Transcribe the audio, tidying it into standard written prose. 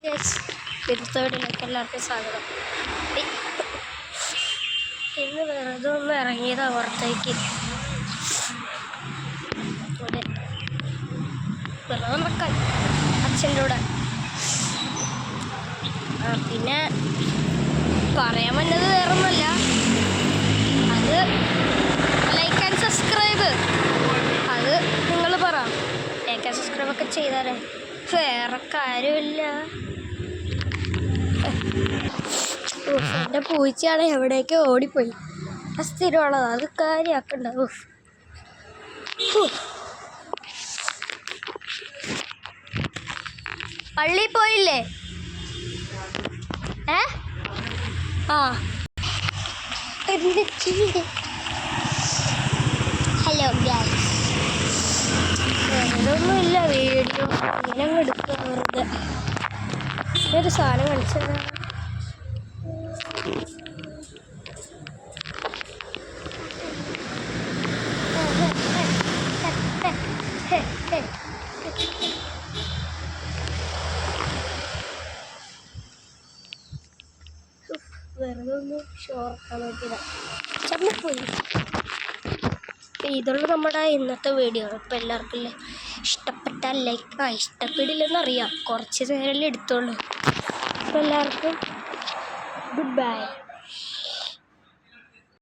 വീഡിയോയിലേക്ക് എല്ലാവർക്കും സ്വാഗതം. ഇന്ന് വെറുതെ ഒന്ന് ഇറങ്ങിയത് പുറത്തേക്ക്. ഇവിടെ വെറുതെ നടക്കാൻ അച്ഛൻ്റെ കൂടെ. പിന്നെ പറയാൻ വന്നത് വേറൊന്നുമല്ല, അത് ലൈക്ക് ആൻഡ് സബ്സ്ക്രൈബ്. അത് നിങ്ങൾ പറ, ലൈക്ക് ആൻഡ് സബ്സ്ക്രൈബ് ഒക്കെ ചെയ്താലേ. വേറെ കാര്യമില്ല. എൻ്റെ പൂച്ചയാണ് എവിടേക്കോ ഓടിപ്പോയി. സ്ഥിരമുള്ളത് അത് കാര്യമാക്കണ്ട. പള്ളിയിൽ പോയില്ലേ? ഹലോ ഗൈസ്, വേറൊന്നുമില്ല, വീഡിയോ ഇങ്ങനെ എടുക്കുക വെറുതെ. ഒരു സാധനം കളിച്ചത് വെറുതെ ഒന്ന് ഷോർക്കാൻ നോക്കിയതാ, ചമ്മപ്പോയി. ഇതുള്ള നമ്മുടെ ഇന്നത്തെ വീഡിയോ. ഇപ്പം എല്ലാവർക്കും ഇഷ്ടപ്പെട്ടാൽ ലൈക്ക്, ഇഷ്ടപ്പെടില്ലെന്നറിയാം, കുറച്ച് നേരമല്ലേ എടുത്തോളൂ. അപ്പം എല്ലാവർക്കും ഗുഡ് ബൈ.